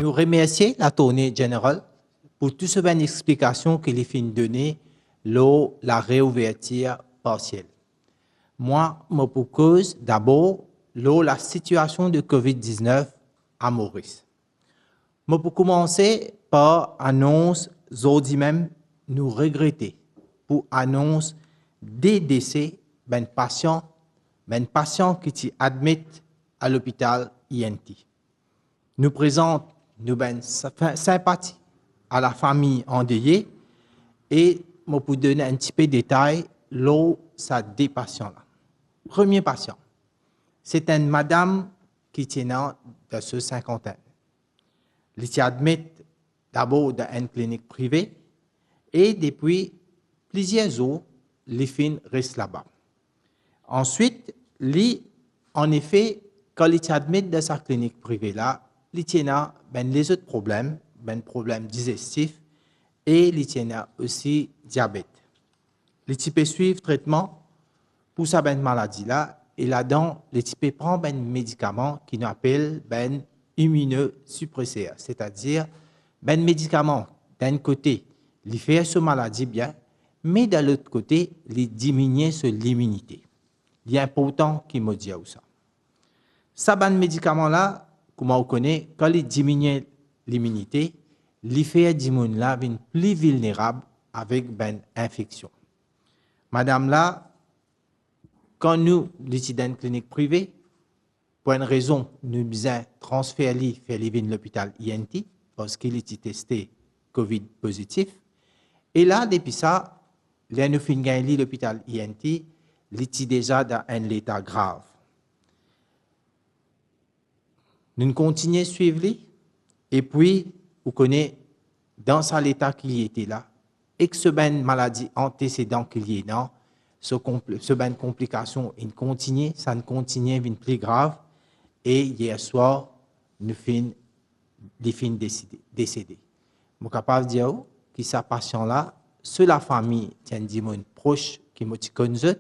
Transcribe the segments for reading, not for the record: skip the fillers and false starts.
Nous remercions l'attorney général pour toute cette explication qu'il a fait donner lors de la réouverture partielle. Moi, je propose d'abord la situation de COVID-19 à Maurice. Je peux commencer par annonce aujourd'hui même nous regretter pour annonce des décès d'un patient qui est admis à l'hôpital INT. Nous présentons nous sympathie à la famille endeuillée et je peux donner un petit peu de détails sur ces deux patients-là. Premier patient, c'est une madame qui tient de ce cinquantaine. Elle est admise d'abord dans une clinique privée et depuis plusieurs jours, les filles restent là-bas. Ensuite, en effet, quand elle est admise dans sa clinique privée-là, elle tient les autres problèmes digestifs et elle tient aussi diabète. Elle peut suivre traitement pour sa maladie-là et là-dedans, elle peut prendre un médicament qui nous appelle immunosuppresseur, c'est-à-dire un médicament d'un côté, il fait ce maladie bien, mais de l'autre côté, il diminue l'immunité. Il est important qu'il me dise ça. Ça, ben médicament-là, comme on connaît, quand il diminue l'immunité, il fait d'immunité là plus vulnérable avec une infection. Madame là, quand nous l'étudions dans une clinique privée, pour une raison, nous avons transféré l'hôpital INT parce qu'il était testé COVID positif. Et là, depuis ça, nous avons fini l'hôpital INT, il était déjà dans un état grave. Nous continuons à suivre lui, et puis, vous connaissez, dans cet état qu'il était là, et que ce ben maladie antécédente qu'il y est là, ce ben complication, ça continue à être plus grave, et hier soir, nous finissons décédés. Je suis capable de dire que ce patient-là, c'est la famille qui est proche qui me connaît,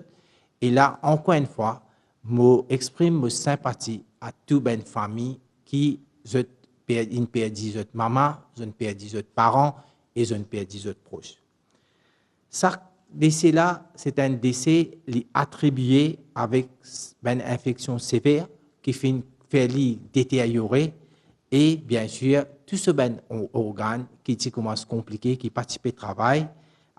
et là, encore une fois, je exprime ma sympathie à toute une famille qui a perdu sa maman, qui a perdu ses parents et qui a perdu ses proches. Ce décès-là, c'est un décès attribué avec une infection sévère qui fait détériorer et bien sûr, tout ce organe qui commence compliqué, qui participe au travail.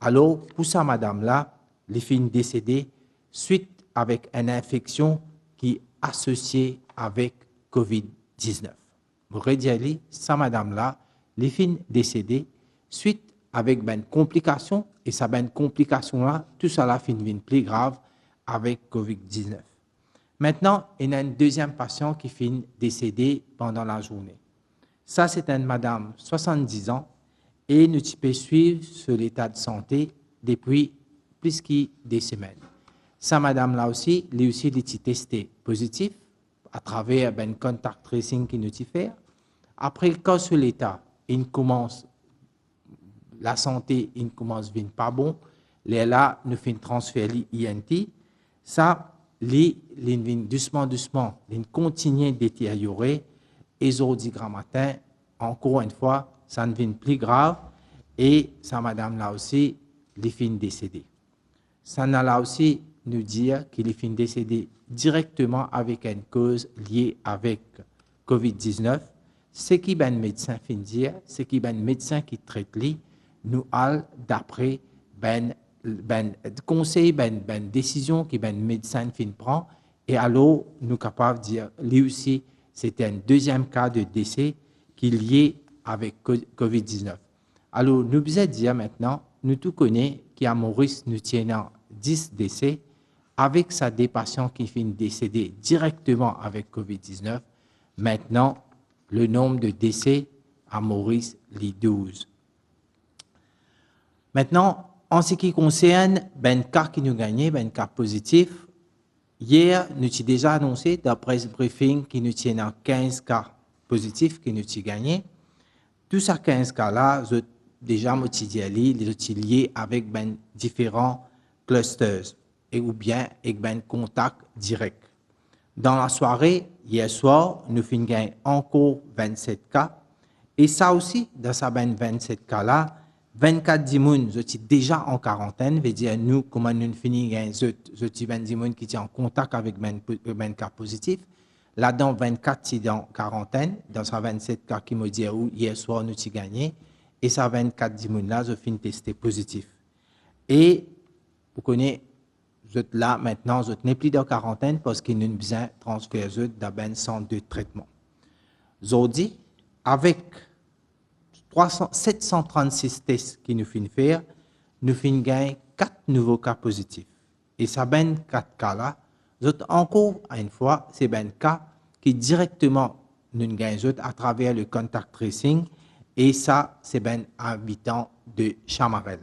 Alors, pour ça, madame-là, les filles décédées suite avec une infection qui est associée avec COVID-19. Vous redire, ça, madame-là, les filles décédées suite avec une complication, et ça, une complication-là, tout ça, la fin devient plus grave avec COVID-19. Maintenant, il y a un deuxième patient qui finit décédé pendant la journée. Ça, c'est une madame, 70 ans, et nous pouvons suivre sur l'état de santé depuis plus que des semaines. Ça, madame-là aussi, elle aussi été testée positif à travers un contact tracing qui nous fait. Après, quand sur l'état, la santé commence à venir pas bon, là, nous faisons transfert l'INT. Ça, doucement, il continue à détériorer. Et aujourd'hui, grand matin, encore une fois, ça devient plus grave. Et ça, madame, là aussi, les filles décédées. Ça, là aussi, nous dire qu'il est fini décédé directement avec une cause liée avec COVID-19. Ce qui est un médecin fin dire, ce qui est un médecin qui traite lui, nous allons d'après conseil, décision qui un médecin fin prend, et alors nous sommes capables de dire, lui aussi, c'était un deuxième cas de décès qui est lié avec COVID-19. Alors, nous devons dire maintenant, nous tous connaissons qu'à Maurice, nous tenons 10 décès, avec ça des patients qui finissent décédés directement avec COVID-19. Maintenant, le nombre de décès à Maurice, les 12. Maintenant, en ce qui concerne le cas qui nous gagnait, le cas positif, hier, nous avons déjà annoncé, d'après ce briefing, que nous tenons 15 cas positifs que nous avons gagnés. Tous ces 15 cas-là, déjà liés avec différents clusters ou bien avec un contact direct. Dans la soirée, hier soir, nous avons gagné encore 27 cas Et ça aussi, dans sa ben 27 cas-là, 24 dimoun, je suis déjà en quarantaine, veut dire nous, comment nous finissons, je suis 20 dimoun qui sont en contact avec ben cas positif. Là-dedans, 24 c'est dans quarantaine, dans sa 27 cas qui me dit où hier soir nous avons gagné, et ça 24 dimoun là, je finis tester positif. Et vous connaissez, vous êtes là maintenant, vous n'êtes plus dans quarantaine parce qu'il nous besoin de transférer dans un centre de traitement. Aujourd'hui, avec 736 tests qui nous finissent faire, nous finissons gagner 4 nouveaux cas positifs. Et ça, ben 4 cas-là, encore une fois, c'est ben cas qui directement nous gagnent à travers le contact tracing. Et ça, c'est ben habitant de Chamarel.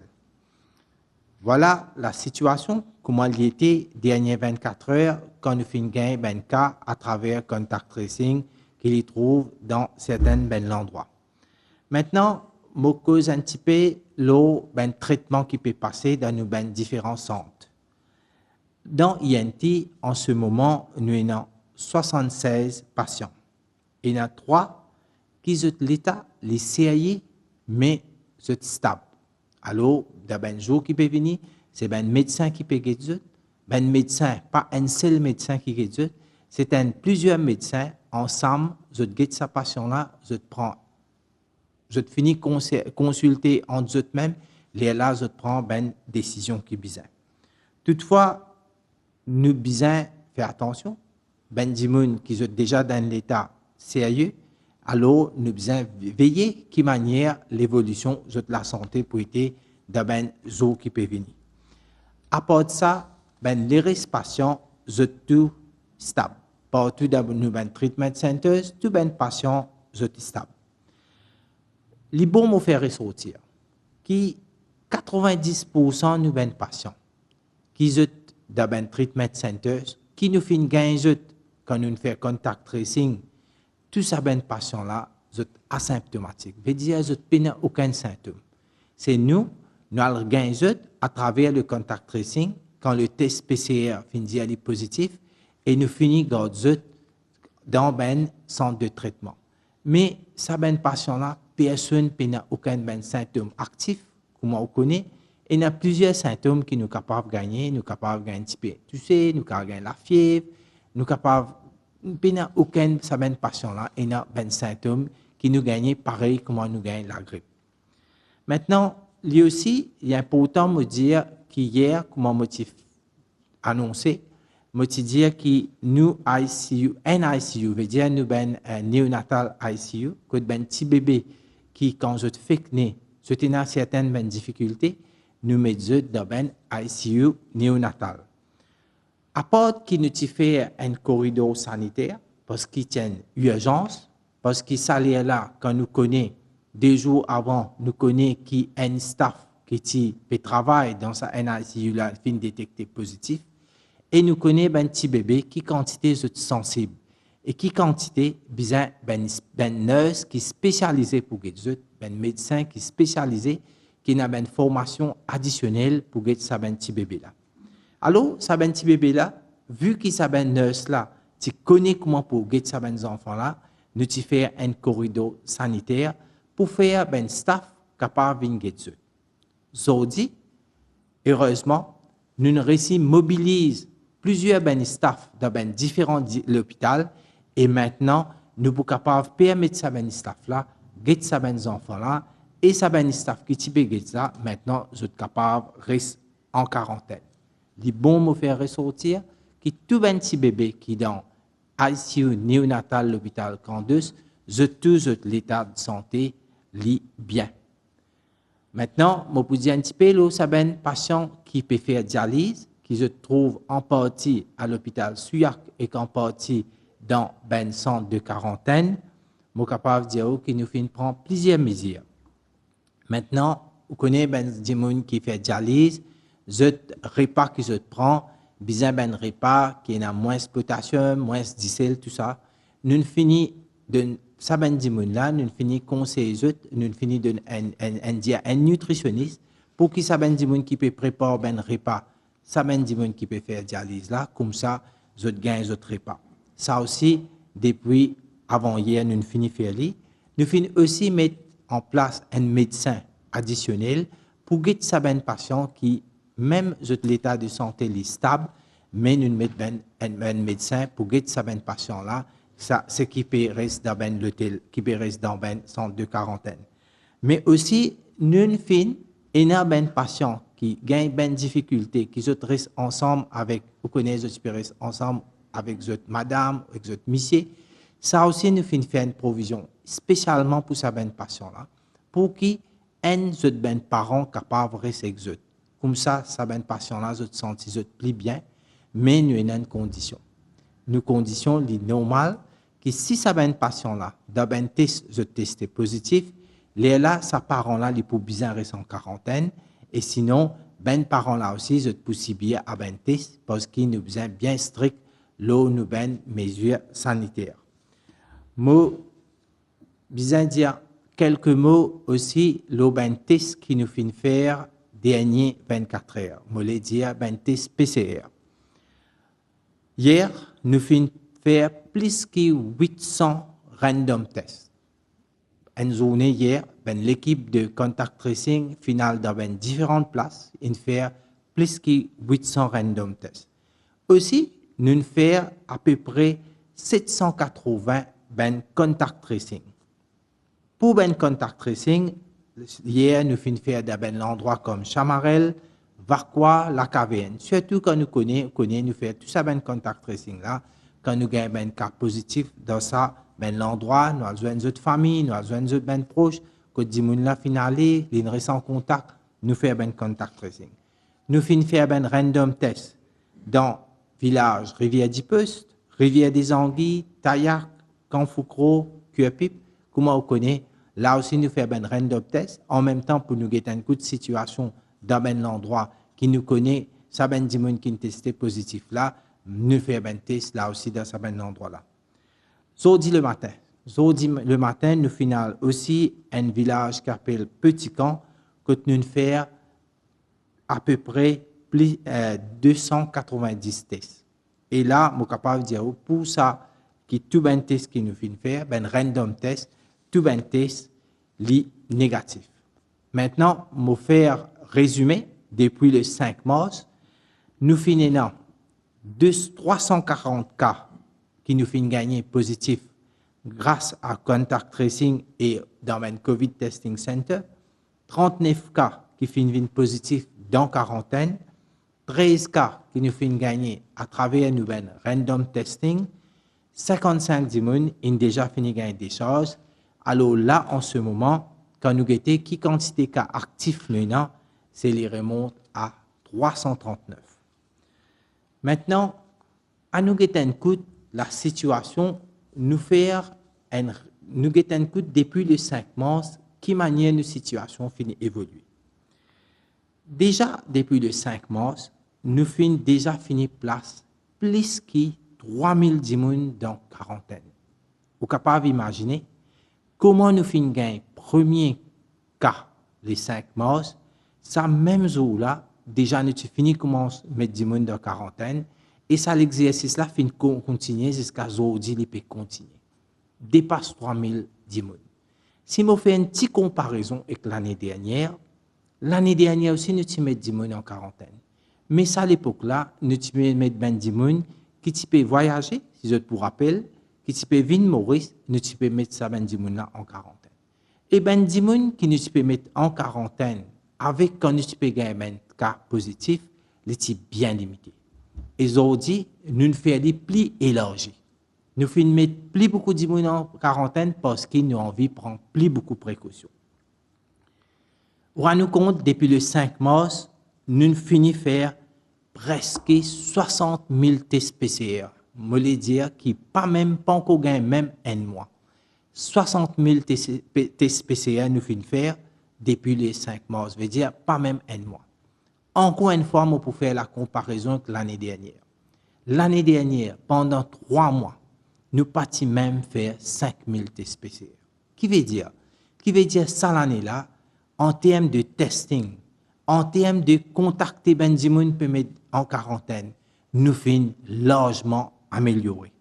Voilà la situation, comment il était dernières 24 heures quand nous finissons gagner ben cas à travers contact tracing qu'il y trouve dans certains ben endroits. Maintenant, je cause un petit peu le ben, traitement qui peut passer dans nos ben, différents centres. Dans INT, en ce moment, nous avons 76 patients. Il y en a 3 qui sont l'état, les CAI, mais sont stables. Alors, il y a un jour qui peut venir, c'est un médecin qui peut guérir. Un médecin, pas un seul médecin qui guérit, c'est plusieurs médecins ensemble, je guette sa patient-là, je finis consulter entre eux-mêmes, les là, je prends une décision qui est bizarre. Toutefois, nous devons faire attention. Ben dimoun qui sont déjà dans l'état sérieux, alors nous devons veiller qui manière l'évolution de la santé pour être dans ben zo qui peut venir. À part de ça, ben les restes patients sont tout stable. Partout dans nos ben treatment centers, tous ben patients sont stables. Les bons me faire ressortir qui 90% de nos patients qui sont dans ben treatment centers, qui nous font gagner quand nous faisons contact tracing, tous ces ben patients là sont asymptomatiques. Veut dire qu'ils n'ont aucun symptôme. C'est nous allons gagner à travers le contact tracing quand le test PCR finit à être positif et nous finissons dans ben centre de traitement. Mais ces ben patients là personne n'a aucun ben symptôme actif, comme on connaît, et il y a plusieurs symptômes qui nous sont capables de gagner. Nous sommes capables de gagner un petit peu, tu sais, nous sommes capables de gagner la fièvre, nous sommes capables, il n'y a aucun de ces ben patients-là, et il y a ben symptômes qui nous gagnent pareil comme nous gagnons la grippe. Maintenant, lui aussi, il est important de me dire qu'hier, comme on m'a annoncé, je dire que nous ICU, NICU, veut dire nous ben néonatal ICU, que ben petit bébé qui quand je fais né, je tenais certaines ben difficultés, nous mettons dans ben ICU néonatal. À part qu'il nous fait un corridor sanitaire parce qu'il tient urgence, parce qu'il s'allait là quand nous connaît 2 jours avant, nous connaît qui un staff qui travaille dans sa NICU là, fin détecté positif. Et nous connaissons un petit bébé qui quantité est sensible et qui quantité besoin ben nurse qui est spécialisé pour guérir, ben médecin qui est spécialisé qui a une formation additionnelle pour guérir ça ben petit bébé là. Alors ça ben petit bébé là, vu qu'il ça ben nurse là, tu connais comment pour guérir ça ben enfants là, nous tu fais un corridor sanitaire pour faire ben staff capable de guérir. Aujourd'hui, heureusement, nous nous réussi mobilise plusieurs ben staff dans ben différents hôpitaux et maintenant nous sommes capables de permettre ça ben staff là, guetter ça ben enfants là et ça ben staff qui type guette ça maintenant nous sommes capables de rester en quarantaine. Les bons me faire ressortir que tout ben petit bébé qui dans ICU néonatal l'hôpital Candeus, tous l'état de santé li bien. Maintenant, je peux dire un petit peu là ça ben patient qui peut faire dialyse qui se trouve en partie à l'hôpital Suyac et en partie dans un centre de quarantaine, je suis capable de dire qu'il nous fait prendre plusieurs mesures. Maintenant, vous connaissez des gens qui fait dialyse, les repas qui se prend, besoin d'un repas qui a moins de potassium, moins de sel, tout ça. Nous finissons de ça ben des gens là, nous finissons conseiller, nous finissons de un nutritionniste pour qu'il ça ben des gens qui peut préparer un repas. Ça mène des gens qui peuvent faire dialyse là, comme ça, je gagne autres repas. Ça aussi, depuis avant hier, nous finissons de faire. Nous finissons aussi mettre en place un médecin additionnel pour guider certains patients qui, même l'état de santé est stable, mais nous mettons un médecin pour guider certains patients-là, ce qui peut rester dans l'hôtel, qui peut rester dans un centre de quarantaine. Mais aussi, nous finissons un patient qui gagne des difficultés, qui se restent ensemble avec, vous connaissez, ensemble avec madame, avec monsieur. Ça aussi, nous finissons faire une provision, spécialement pour ces patients-là, pour qu'ils aient des parents capables de rester avec eux. Comme ça, ces patients-là se sentent plus bien, mais nous avons une condition. Une condition normale, que si ces patients-là, dans un test, se testent positif, là, ces parents-là, ils peuvent bien rester en quarantaine, et sinon, ben parents-là aussi, ils possible à un test, parce qu'ils nous besoin bien strict, là, nous avons mesures sanitaires. Moi, besoin dire quelques mots aussi, le test qui nous fait faire dernier 24 heures. Je voulais dire test PCR. Hier, nous finissons faire plus que 800 random tests. Une journée hier, l'équipe de contact tracing finale dans différentes places, il fait plus que 800 random tests. Aussi, nous faisons à peu près 780 contact tracing. Pour contact tracing, hier, nous finissons faire dans l'endroit comme Chamarel, Varquois, la KVN. Surtout quand nous connaissons, nous faisons tout ça contact tracing là. Quand nous avons un cas positif dans ça, l'endroit, nous avons une autre famille, nous avons une autre proche, quand nous avons finale, nous restons en contact, nous faisons un contact tracing. Nous faisons un random test dans le village Rivière-du-Post, Rivière-des-Anguilles, Taillac, Canfoucro, Cuepip, comment on connaît. Là aussi, nous faisons un random test, en même temps pour nous guetter une toute situation dans l'endroit qui nous connaît, ça ben des gens qui ont testé positif là, nous faisons un test là aussi dans ce ben endroit là. Jeudi le matin, nous finissons aussi un village qui s'appelle Petit Camp, que nous faisons à peu près 290 tests. Et là, je suis capable de dire, pour ça, qui tout ben test qui nous finissons faire, ben random test, tout ben test, négatif. Maintenant, je vais faire résumé depuis le 5 mars. Nous finissons 340 cas qui nous finissent gagner positif grâce à contact tracing et dans le COVID Testing Center. 39 cas qui finissent positifs dans quarantaine. 13 cas qui nous finissent gagner à travers un nouvel random testing. 55 dimons ont déjà fini gagner des choses. Alors là, en ce moment, quand nous guettons qui quantité de cas actifs maintenant, c'est les remonte à 339. Maintenant, à nous guetter un coup, la situation nous guetter un coup depuis le 5 mars, qui manière nos situations finit évoluer. Déjà, depuis le 5 mars, nous finissons déjà fini place plus que 3000 dimons dans quarantaine. Vous êtes capable d'imaginer comment nous finissons gagner premier cas le 5 mars, ça même jour-là, déjà nous fini commence à mettre dimons dans quarantaine, et ça l'exercice là finit continuer jusqu'à aujourd'hui, il peut continuer. Dépasse 3000 dimons. Si je fais une petite comparaison avec l'année dernière aussi, nous avons mis 10 dimons en quarantaine. Mais à l'époque là, nous avons mis 20 dimons qui peuvent voyager, si je vous rappelle, qui peuvent venir Maurice, nous avons mettre ça 20 dimons là en quarantaine. Et 20 dimons qui nous peuvent mettre en quarantaine avec quand nous pouvons gagner un cas positif, les types bien limités. Et aujourd'hui, nous faisons plus élargis. Nous faisons mettre plus beaucoup de monde en quarantaine parce qu'ils nous ont envie de prendre plus beaucoup de précautions. Rendez-nous compte, depuis le 5 mars, nous finissons faire presque 60 000 tests PCR. Je voulais dire qui pas encore gagné même un mois. 60 000 tests PCR nous finissons faire depuis le 5 mars, veut dire pas même un mois. Encore une fois, pour faire la comparaison avec l'année dernière. L'année dernière, pendant 3 mois, nous partis même faire 5 000 tests PCR. Qui veut dire ça l'année-là, en termes de testing, en termes de contacter Benzimoun peut mettre en quarantaine, nous finissons largement améliorés.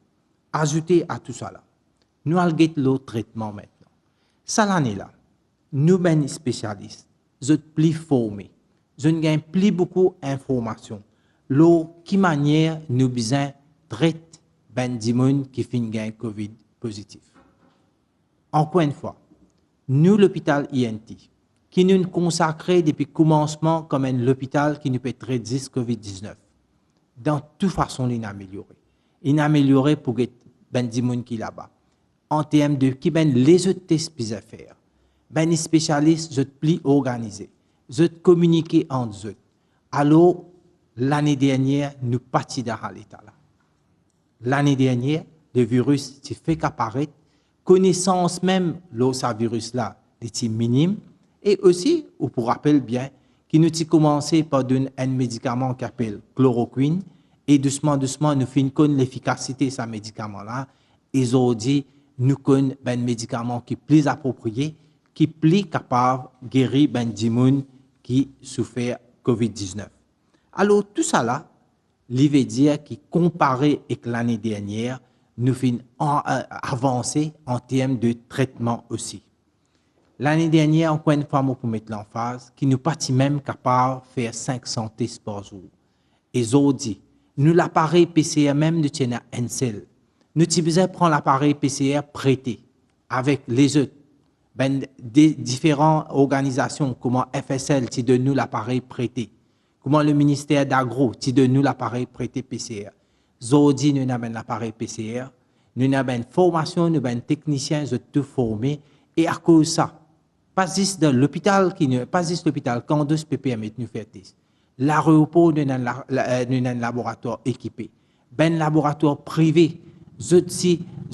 Ajouté à tout ça là, nous allons l'autre traitement maintenant. Ça l'année là, nous ben spécialistes, je plus formés, je ne gagne plus beaucoup d'informations. L'eau qui manière nous besoin traite ben dimon qui fin gain Covid positif. Encore une fois, nous l'hôpital INT, qui nous consacré depuis le commencement comme un hôpital qui nous peut traiter Covid-19, dans toute façon, il a amélioré. Il a amélioré pour ben dimon qui là-bas. En termes de qui ben les autres tests puis faire. Ben les spécialistes, je plus organisé, je communiquer entre eux. Alors l'année dernière, nous partis dans l'état là. L'année dernière, le virus s'est fait qu'apparaître, connaissance même de ce virus là était minime et aussi, ou pour rappel bien, qui nous a commencé par donner un médicament qui s'appelle chloroquine et doucement nous finissons l'efficacité de ce médicament là et aujourd'hui nous connaissons un médicament qui est plus approprié, qui est plus capable de guérir ben gens qui souffrent Covid-19. Alors tout ça là, il veut dire que comparé avec l'année dernière, nous finissons avancer en termes de traitement aussi. L'année dernière, encore une fois, pour mettre l'emphase, qui nous partit même capable de faire 500 tests par jour. Et aujourd'hui, nous l'appareil PCR même nous tient un seul. Nous devons prendre l'appareil PCR prêté avec les autres. Ben, des différentes organisations, comme FSL, qui donne nous l'appareil prêté. Comment le ministère d'Agro, qui donne nous l'appareil prêté PCR. Aujourd'hui, nous avons l'appareil PCR. Nous avons une formation, nous avons un technicien, nous tout formé. Et à cause de ça, pas juste dans l'hôpital, pas juste l'hôpital, quand deux PPM nous fait test. L'aéroport, nous avons un laboratoire équipé. Ben laboratoire privé, je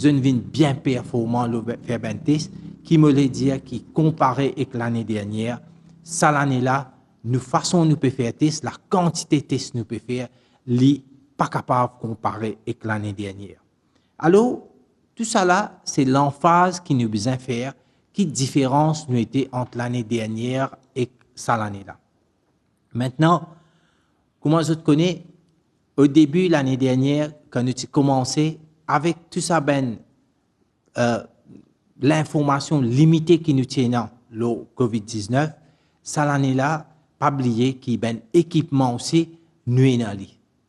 viens bien performant le faire ben test, qui me l'a dit, qui comparé avec l'année dernière, ça l'année-là, nous façon nous peut faire test, la quantité de tests nous peut faire, n'est pas capable de comparer avec l'année dernière. Alors, tout ça là, c'est l'emphase qui nous besoin faire, qui différence nous était entre l'année dernière et ça l'année-là. Maintenant, comment je te connais, au début l'année dernière, quand nous avons commencé, avec tout ça, l'information limitée qui nous tient le COVID-19, ça l'année-là, pas oublier qu'il y a un équipement aussi, nous en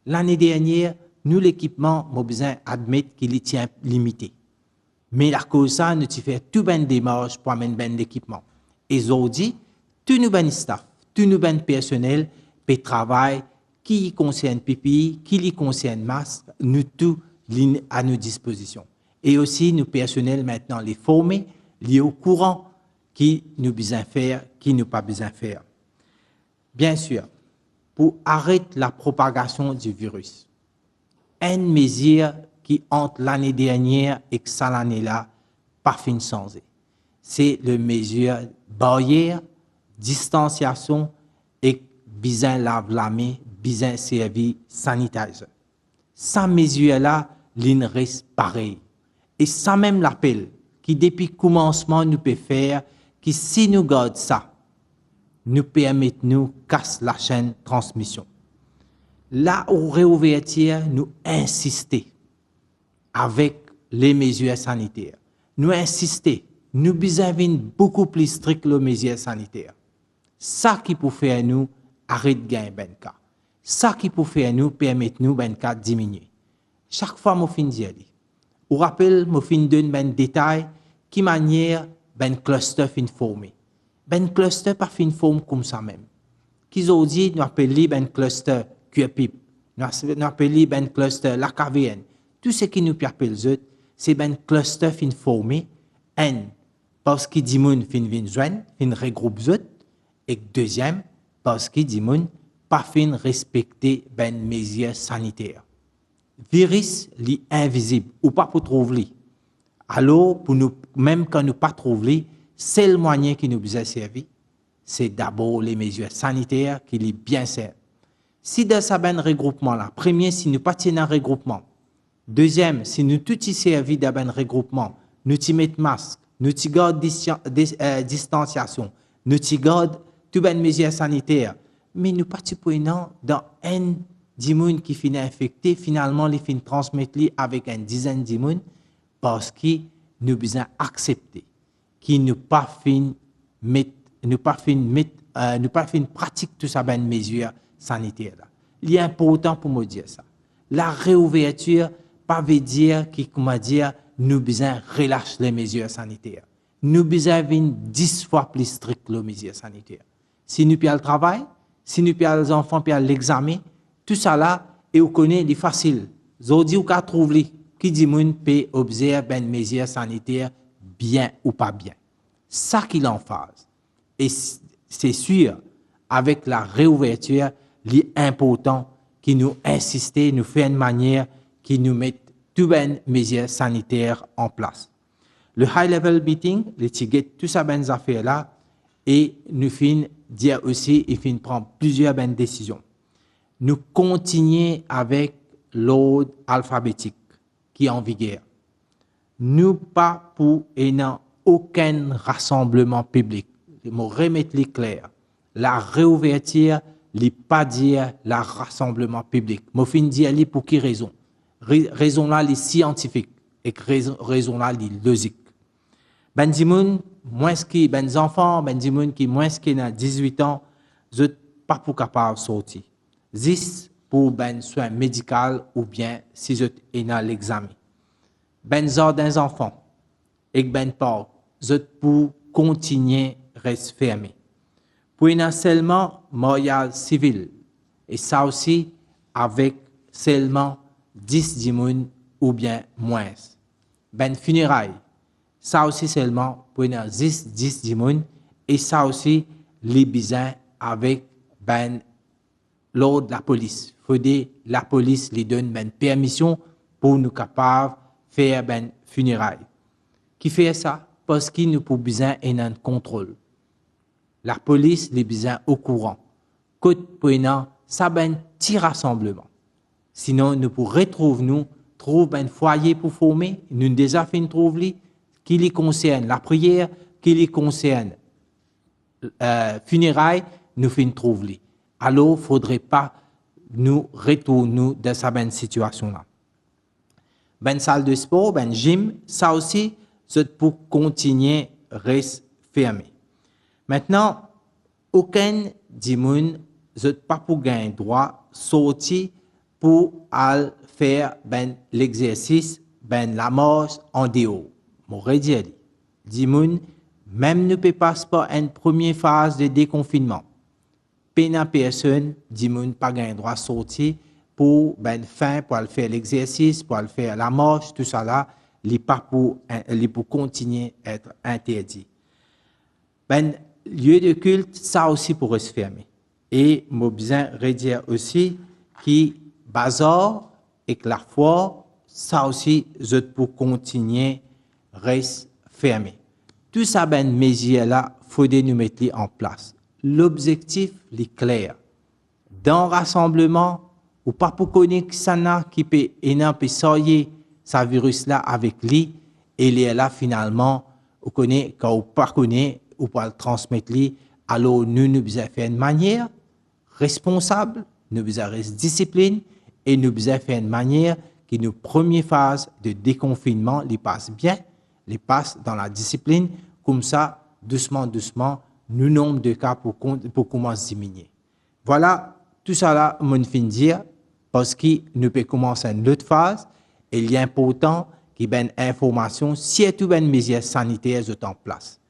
l'année dernière, nous l'équipement, nous besoin admettre qu'il est limité. Mais à cause de ça, nous avons fait tout ben démarche pour amener ben l'équipement. Et aujourd'hui, tout nous ben staff, tout nous ben personnel, peut travailler, qui concerne PPI, qui concerne masque, nous tout à nos dispositions. Et aussi, nous personnels maintenant les former, liés au courant, qui nous besoin faire, qui nous pas besoin faire. Bien sûr, pour arrêter la propagation du virus, une mesure qui entre l'année dernière et que ça l'année-là, pas fin changé. C'est le mesure barrière, distanciation et bien lave la main, bien servi sanitizer. Sans mesure-là, l'in reste pareil. Et ça même l'appel, qui depuis le commencement nous peut faire, qui si nous gardons ça, nous permet nous casser la chaîne de transmission. Là où réouverture, nous insister avec les mesures sanitaires. Nous insister, nous besoin beaucoup plus strict les mesures sanitaires. Ça qui peut faire nous arrêter de gagner ben cas. Ça qui peut faire nous permettre nous ben cas diminuer. Chaque fois moi fin dire, ou rappelle moi fin donne ben détail qui manière ben cluster fin formé. Ben cluster pas fin forme comme ça même. Qu'ils ont dit nous appelle ben cluster QPIP, nous appelle ben cluster la KVN. Tout ce qui nous appelle c'est ben cluster fin formé N parce qu'il dit moun fin vin joindre, fin regroupe zot et deuxième parce qu'il dit moun pas fin respecter ben mesures sanitaires. Virus li invisible ou pas pour trouver. Alors pour nous même quand nous pas trouver, c'est le moyen qui nous a servi, c'est d'abord les mesures sanitaires qui les bien servent. Si dans ce ben regroupement là, premier si nous pas tenons un regroupement. Deuxième, si nous tout y servi d'un regroupement, nous y mettons masque, nous y gardons distanciation, nous y gardons toutes les mesures sanitaires, mais nous participons dans un dimoun qui finit infecté, finalement, il finit transmettre avec une dizaine de dimoun parce que nous besoin accepter qui nous pas fin pratique tout ça ben mesures sanitaires là. Il est important pour me dire ça. La réouverture pas veut dire nous besoin relâcher les mesures sanitaires. Nous besoin 10 fois plus strict les mesures sanitaires. Si nous payons le travail, si nous payons les enfants, payons l'examen, tout ça là, et on connaît, c'est facile. Aujourd'hui, on trouve qui dit moun peut observer ben mesures sanitaires bien ou pas bien. Ça qu'il en phase. Et c'est sûr, avec la réouverture, l'important qui nous insiste, nous fait une manière qui nous met toutes les mesures sanitaires en place. Le high-level meeting, les tigets, tout ça, ben affaires là, et nous fin dire aussi, il fin prendre plusieurs ben décisions. Nous continuons avec l'ordre alphabétique qui est en vigueur. Nous pas pour aucun rassemblement public. Je me remettre clair. La réouverture, n'est pas dire la rassemblement public. Je fin dire pour qui raison? Raison là, les scientifiques et raison là, les logiques. Ben dimoun, moins qui ben enfants, ben dimoun qui moins qui n'a 18 ans, je pas pour capable sortir. 10 pour ben soin médical ou bien si je dans l'examen. Ben des enfants et ben pas, je pour continuer reste fermé. Pour une seulement mariage civil et ça aussi avec seulement 10 dimoun ou bien moins. Ben funérailles, ça aussi seulement pour une 10 dimoun et ça aussi les besoins avec ben l'ordre de la police. Faudrait la police les donne ben permission pour nous capables faire ben funérailles. Qui fait ça? Parce qu'il nous pour besoin d'un contrôle. La police les besoin au courant. Côte pour ça ben petit rassemblement. Sinon nous pour retrouver nous trouve un foyer pour former, nous déjà fait une trouve qui les concerne la prière, qui les concerne funérailles, nous fait une trouve li. Alors faudrait pas nous retourner dans cette situation là. Ben salle de sport, ben gym, ça aussi c'est pour continuer reste fermé. Maintenant, aucun dimoun n'est pas pour gagner droit sortir pour aller faire ben l'exercice, ben la marche en dehors. M'aurait dit, dimoun même ne peut pas une première phase de déconfinement. Pena personne dimoun pas gagner droit sortir pour ben pour aller faire l'exercice, pour aller faire la marche, tout ça là, les pas pour continuer à être interdit. Ben lieu de culte, ça aussi pourrait se fermer. Et moi besoin redire aussi que bazar et que la foi, ça aussi je pour continuer reste fermé. Tout ça ben mesures là, faudrait nous mettre en place. L'objectif est clair. Dans rassemblement ou pas pour connaître ça qui peut sortir ça virus là avec lui et il est là finalement on connaît quand on pas connaît ou pas le transmettre lui, alors nous devons faire une manière responsable, nous devons rester discipline et nous devons faire une manière qui nos première phase de déconfinement les passe bien, les passe dans la discipline, comme ça, doucement, nous nombre de cas pour commencer à diminuer. Voilà, tout ça là, mon fin de dire, parce que nous pouvons commencer une autre phase, et il est important qu'il y ait une information, surtout une mesure sanitaire en place.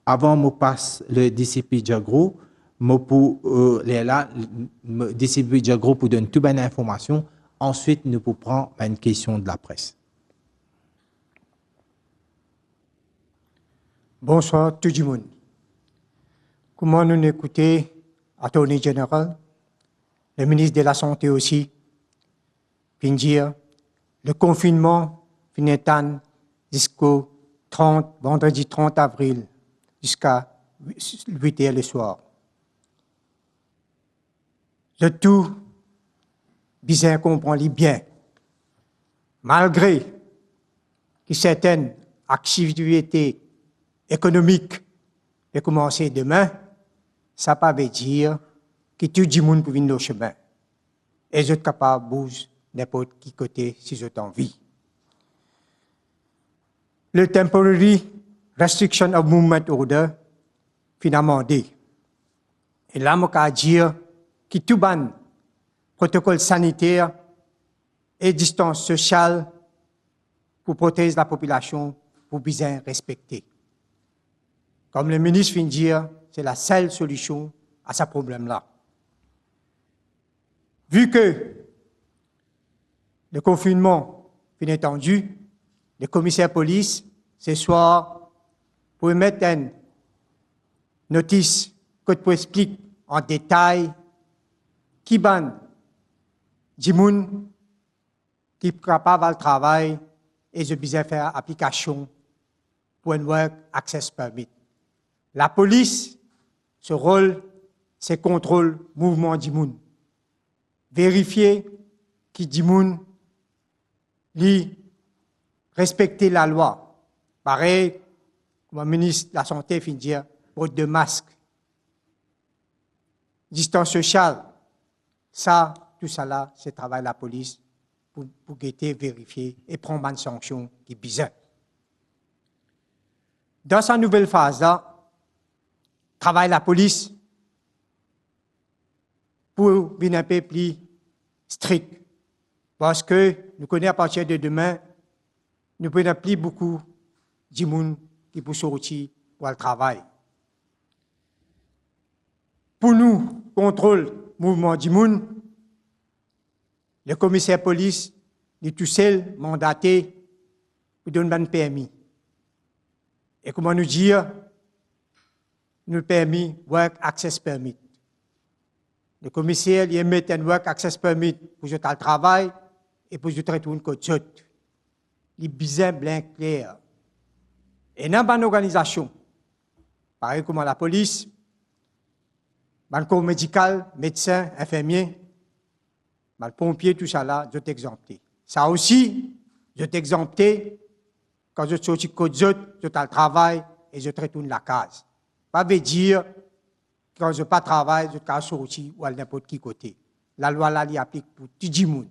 Avant je passe le disciple Jagro, disciple Jagro pour donner toute bonne information. Ensuite, nous pouvons prendre une question de la presse. Bonsoir tout le monde. Comment nous écoutez l'Attorney General, le ministre de la Santé aussi, puis dire le confinement finit jusqu'au vendredi 30 avril, jusqu'à 8 heures le soir. Le tout, bien comprendre bien, malgré que certaines activités économiques peuvent commencer demain, ça ne veut pas dire que tout le monde peut venir au chemin. Et je suis capable de bouger n'importe qui côté si j'ai envie. Le temporary Restriction of Movement Order, finalement dit. Et là, je peux dire que tout le protocole sanitaire et distance sociale pour protéger la population, pour bien respecter. Comme le ministre vient de dire, c'est la seule solution à ce problème-là. Vu que le confinement est étendu, le commissaire de police, ce soir, pour mettre une notice que tu expliques en détail qui ban du monde qui est capable de travailler et je besoin faire application pour un work access permit. La police, ce rôle, c'est contrôle mouvement du monde. Vérifier qui du monde respecter la loi. Pareil, comme le ministre de la Santé vient de dire, port de masque, distance sociale, ça, tout ça là, c'est le travail de la police pour guetter, vérifier et prendre une sanction qui est bizarre. Dans sa nouvelle phase-là, travail de la police pour venir un peu plus strict. Parce que nous connaissons à partir de demain, nous ne pouvons plus beaucoup de monde qui peut sortir pour le travail. Pour nous, contrôle mouvement du monde, le commissaire de police est tout seul mandaté pour donner un permis. Et comment nous dire, nous permis Work Access Permit. Le commissaire il met un Work Access Permit pour le travail et pour le retourner côté autre. Il est bien clair. Et dans une organisation, pareil comme la police, le corps médical, médecin, infirmier, le pompier, tout ça là, je suis exempté. Ça aussi, je suis exempté quand je suis sorti côté autre, je suis le travail et je retourne la case. Pas veut dire quand je n'ai pas de travail, je suis sorti ou à n'importe qui côté. La loi là, elle applique pour tout le monde.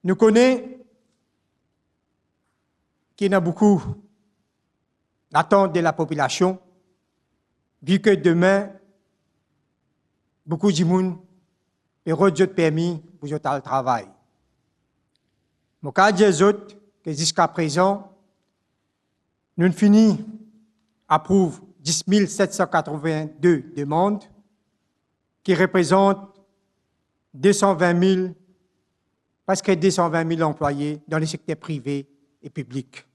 Nous connaissons qu'il y a beaucoup d'attentes de la population, vu que demain, beaucoup de monde auront de permis pour le travail. Mon cas des autres, que jusqu'à présent, nous avons fini approuve 10 782 demandes qui représentent 220 000, presque 220 000 employés dans les secteurs privés et publics.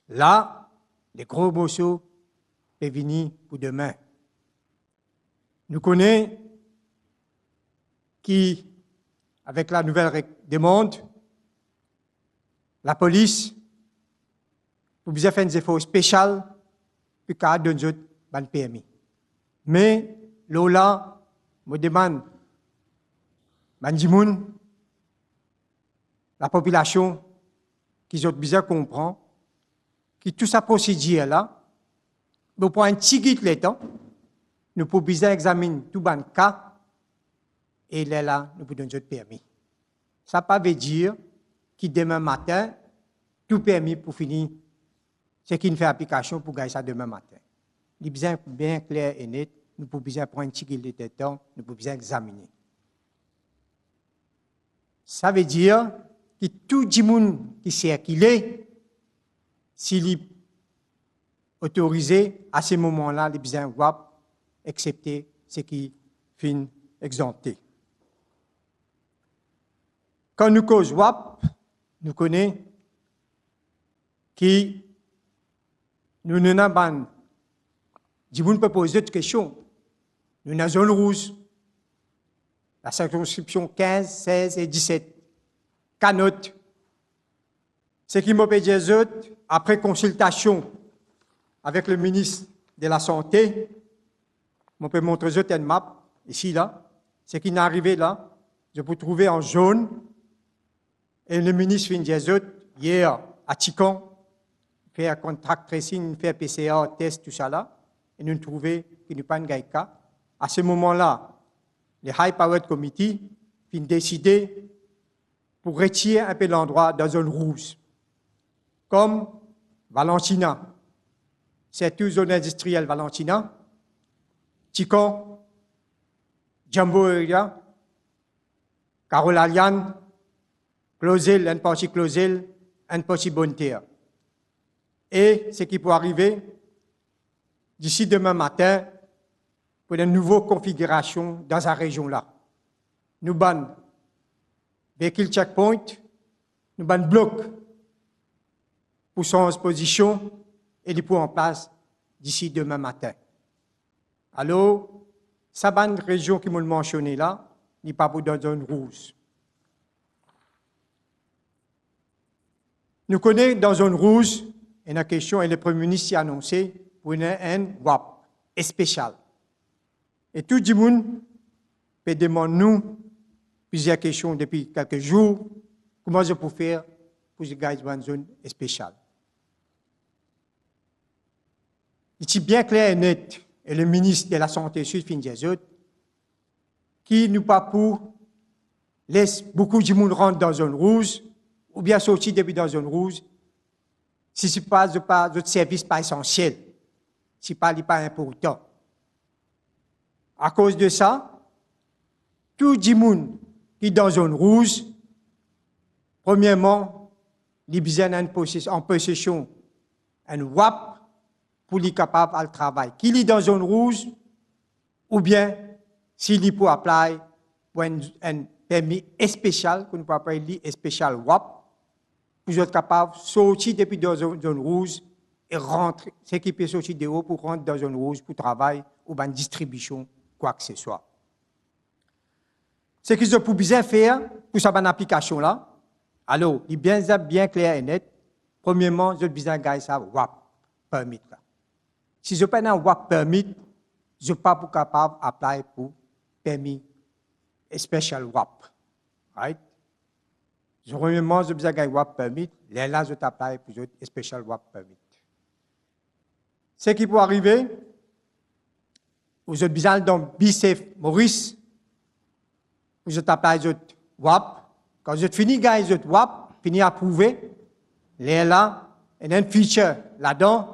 Là, les gros morceaux peuvent venir pour demain. Nous connaissons qui, avec la nouvelle demande, la police, pour bien faire des efforts spéciaux, puis qu'à donner un permis. Mais, là, me demande, la population, qui ont besoin de comprendre, que toute cette procédure-là, nous prenons un petit guide le temps, nous pouvons bien examiner tout le cas, et là, nous pouvons donner un permis. Ça ne veut pas dire que demain matin, tout permis pour finir, c'est qu'il fait application pour gagner ça demain matin. Il est bien clair et net, nous pouvons bien prendre un petit guide de temps, nous pouvons bien examiner. Ça veut dire que tout le monde qui circule, s'il est autorisé, à ce moment-là, il est bien WAP, excepté ce qui finit exempté. Quand nous cause WAP, nous connaissons que nous n'avons pas. Du monde peut poser d'autres questions. Nous avons une zone rouge, la circonscription 15, 16 et 17. Canotte. Ce qui m'a dit après consultation avec le ministre de la Santé, je peux montrer une map, ici, là. Ce qui est arrivé là, je peux trouver en jaune. Et le ministre vient dire hier à Tican, fait un contact tracing, fait un PCR, test, tout ça là, et nous trouvons qu'il n'y a pas de cas. À ce moment-là, le High Powered Committee vient décider pour retirer un peu l'endroit dans une zone rouge. comme Valentina, c'est toute zone industrielle Valentina, Ticon, Jumbo Area, Carolalian, Closil, un parti Closil, un parti Bonterre. Et ce qui peut arriver d'ici demain matin pour une nouvelle configuration dans cette région-là. Nous ban véhicule checkpoint, nous ban bloc pour son exposition et les pour en place d'ici demain matin. Alors, cette bonne région qui m'a mentionné là, n'est pas pour dans une zone rouge. Nous connaissons dans une zone rouge, et la question, et le Premier ministre a annoncé pour un WAP spécial. Et tout le monde peut demander nous plusieurs questions depuis quelques jours. Comment je peux faire pour gagner une zone spéciale? Il est bien clair et net, et le ministre de la Santé Sud-Finjazot, qui nous pas pour laisser beaucoup de monde rentrer dans une zone rouge, ou bien sortir depuis dans une zone rouge, si ce n'est pas votre service pas essentiel, si ce n'est pas important. À cause de ça, tout le monde qui est dans une zone rouge, premièrement, il a besoin en possession un WAP pour être capable de travailler. Qu'il est dans une zone rouge, ou bien s'il peut appeler pour un permis spécial, qu'on peut appeler spécial WAP, pour être capable de sortir depuis dans une zone rouge et rentrer, ce qui peut sortir de haut pour rentrer dans une zone rouge pour travailler ou dans une distribution, quoi que ce soit. Ce qu'ils ont pour bien faire pour cette application-là, alors, il est bien clair et net. Premièrement, je besoin de gagner ça WAP permit. Là. Si je prends un WAP permit, je ne suis pas capable d'appliquer pour permis spécial WAP. Right? Premièrement, je besoin de gagner WAP permit. Là, je t'applique pour un spécial WAP permit. Ce qui peut arriver, vous avez besoin d'un BSAFE Maurice, vous t'appliquez un WAP. Quand vous fini de gagner un WAP, fini à prouver, là, il y a un feature là-dedans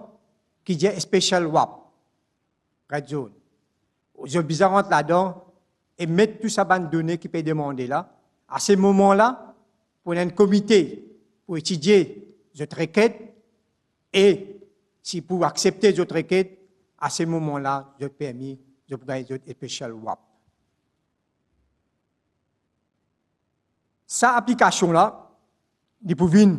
qui dit spécial WAP, Red Zone. Vous avez besoin de rentrer là-dedans et mettre tout ça dans les données qui peut demander là. À ce moment-là, pour un comité pour étudier cette requête et si pour accepter cette requête, à ce moment-là, je permis de gagner un spécial WAP. Cette application-là, il peut venir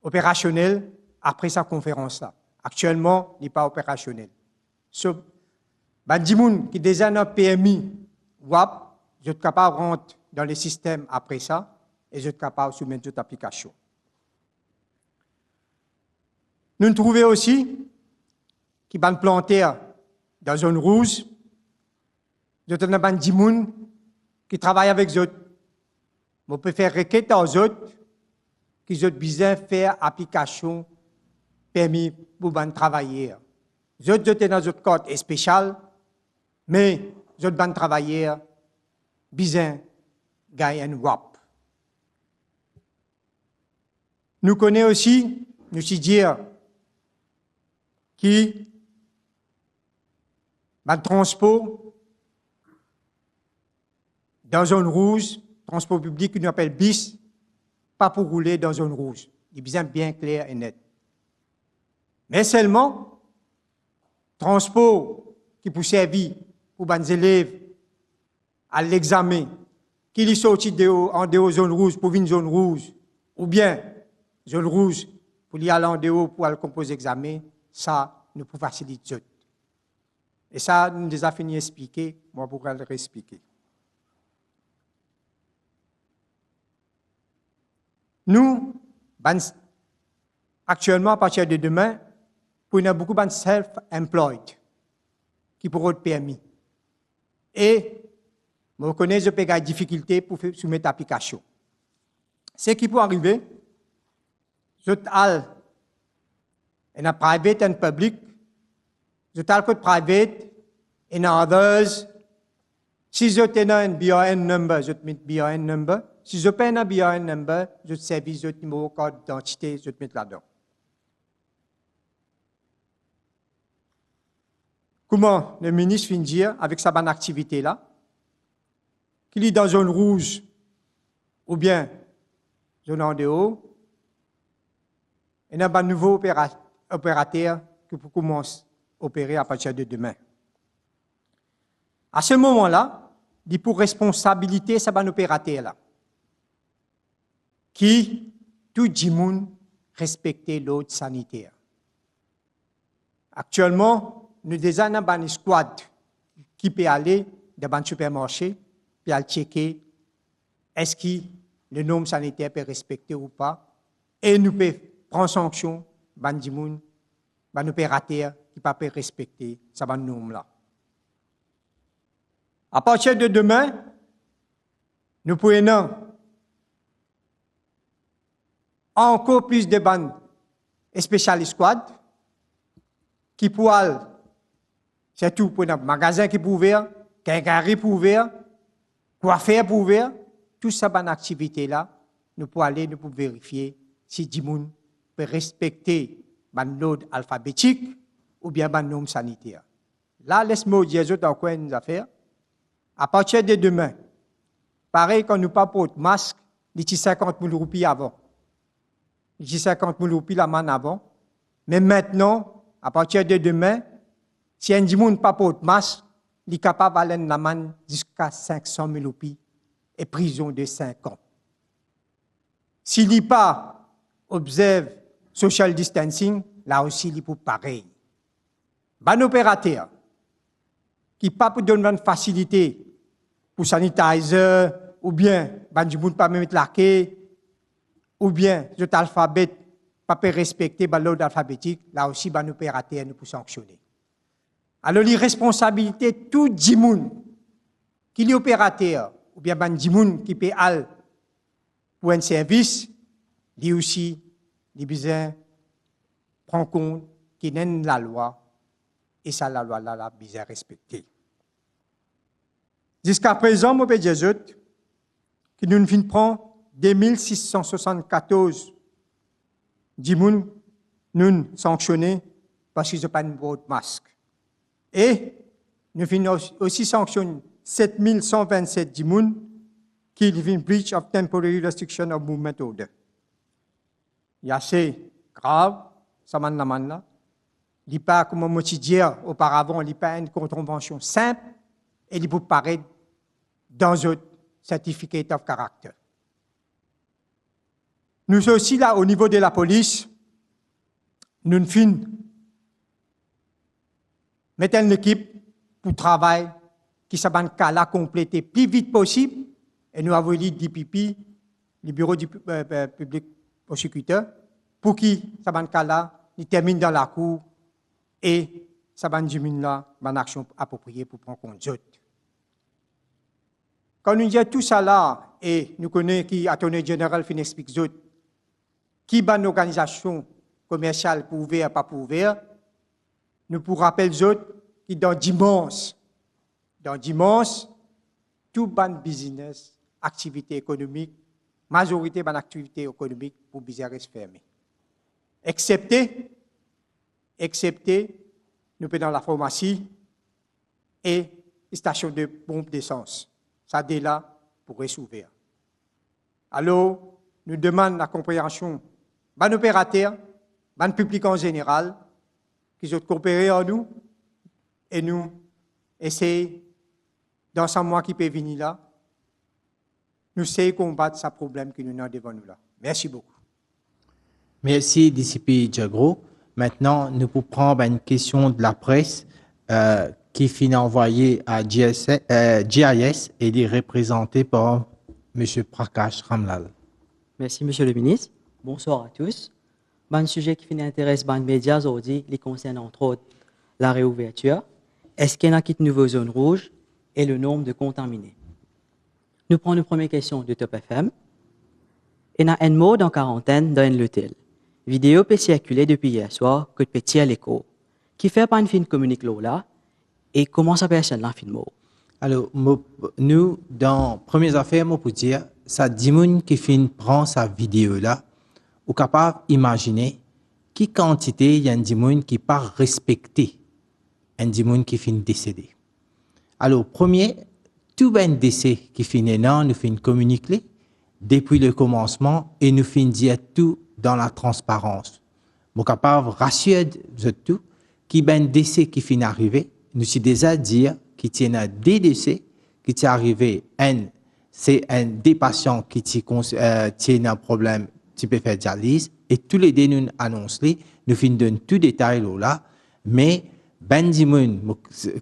opérationnelle après sa conférence-là. Actuellement, il n'est pas opérationnel. So, Bandimoun qui déjà un PMI WAP, je suis capable de rentrer dans le système après ça et je suis capable de soumettre cette application. Nous trouvons aussi qui va planter dans une zone rouge, je suis un Bandimoun qui travaille avec eux. On peut faire requête aux autres qui ont besoin de faire application permis pour travailler. Les autres étaient dans un code spécial, mais les autres travailleurs besoin de gagner un WAP. Nous connaissons aussi, nous dire, qui le transport dans zone rouge, transport public qu'on appelle BIS, pas pour rouler dans zone rouge. Il est bien clair et net. Mais seulement, transport qui peut servir pour les élèves à l'examen, qui est sorti en dehors de zone rouge pour une zone rouge, ou bien zone rouge pour y aller en dehors pour aller composer l'examen, ça nous peut faciliter. Et ça, nous déjà fini d'expliquer, moi je pourrais le réexpliquer. Nous, actuellement, à partir de demain, nous avons beaucoup de self-employed qui pourront être permis. Et je connais que j'ai des difficultés pour soumettre l'application. Ce qui peut arriver, c'est que in a private and public, je talk private, in others, si je tenais un BIN number, je mets BIN number. Si je paie un BIN number, je servis le numéro code d'identité, je mets là-dedans. comment le ministre vient dire avec sa bonne activité là, qu'il est dans zone rouge ou bien zone en dehors, et il y a un nouveau opérateur qui peut commencer à opérer à partir de demain. À ce moment-là, il pour responsabilité ce bon opérateur là, qui tout le monde respecte l'ordre sanitaire. Actuellement, nous déjà avons une squad qui peut aller dans un supermarché et aller checker est-ce que le norme sanitaire peut respecter ou pas, et nous pouvons prendre sanction ban opérateur qui ne peut pas respecter cette norme-là. À partir de demain, nous pouvons encore plus de bandes spécialistes squad qui pourraient, c'est tout pour les magasins qui peuvent ouvrir, quincaillerie pour ouvrir, coiffeur pour ouvrir, toute cette bonne activité-là, nous pouvons aller, nous pouvons vérifier si les gens peuvent respecter l'ordre alphabétique ou bien les normes sanitaires. Là, laisse-moi dire dans quoi nous affaires. À partir de demain, pareil quand nous pas porte masque, il y a 50 000 roupies avant. Il y a 50 000 roupies la main avant. Mais maintenant, à partir de demain, si un gens ne pas porte masque, il est capable d'aller la main jusqu'à 500 000 roupies et prison de 5 ans. S'il n'est pas observe social distancing, là aussi il est pour pareil. Un opérateur qui pas pour donner une facilité pour sanitizer, ou bien ban du monde pas mettre la quai, ou bien cet alphabet pas respecter l'ordre alphabétique, là aussi ban opérateur nous pour sanctionner. Alors les responsabilités tout le monde qui est opérateur ou bien ban du monde qui peut aller pour un service, lui aussi les besoin prend compte qu'il y a la loi et ça la loi là la besoin respecter. Jusqu'à présent, je peux dire que nous ne prenons 2674 gens nous sanctionnés parce qu'ils n'ont pas de masque. Et nous avons aussi sanctionné 7127 gens qui ont breach of temporary restriction of movement order. C'est assez grave, ça m'a là. Il n'est pas, comme on dit auparavant, il n'est pas une contravention simple et il peut paraître dans un certificate of character. Nous sommes aussi là, au niveau de la police, nous mettons une équipe pour travailler qui s'abonne qu'à la compléter le plus vite possible et nous avons dit DPP, le bureau du public prosecuteur, pour qui s'abonne qu'à la, il termine dans la cour et s'abonne du là, une action appropriée pour prendre compte d'autres. Quand nous disons tout ça là, et nous connaissons qui Attorney General fin explique d'autres, qui est une organisation commerciale pour ouvrir, pas pour ouvrir, nous pour rappeler les autres qui dans dimanche, tout ban business, activité économique, majorité ban activité économique pour business fermé. Excepté, nous sommes dans la pharmacie et station de pompe d'essence. Ça dès là pourrait s'ouvrir. Alors, nous demandons la compréhension ban opérateur, ban public en général, qui ont coopéré en nous et nous essayons dans ce mois qui peut venir là, nous essayons de combattre ce problème que nous avons devant nous là. Merci beaucoup. Merci, DCP Diagro. Maintenant, nous pouvons prendre une question de la presse qui finit envoyée à GIS et est représentée par M. Prakash Ramlal. Merci, M. le ministre. Bonsoir à tous. Un sujet qui intéresse les médias aujourd'hui, il concerne entre autres la réouverture. Est-ce qu'il y a une nouvelle zone rouge et le nombre de contaminés? Nous prenons une première question de Top FM. Il y a un mot en quarantaine dans l'hôtel. Vidéo peut circuler depuis hier soir que petit à l'écho. Qui fait pas une fin communique là et comment ça personne là fin mot? Alors, nous, dans premières affaires, pour dire, ça dit qui fin prend sa vidéo là, ou capable d'imaginer quelle quantité il y a de gens qui pas respecté un gens qui fin décédé. Alors, premier, tout ben décès qui finit non, nous fin communiquer depuis le commencement et nous fin dire tout dans la transparence. Nous sommes capables de rassurer tout qui ben décès qui fin arrivé, nous sommes déjà dire qu'il y a des décès qui sont arrivés, c'est des patients qui tiennent un problème, qui peut faire dialyse, et tous les deux nous annoncent, nous fin donner tout détail là, mais ben dimoun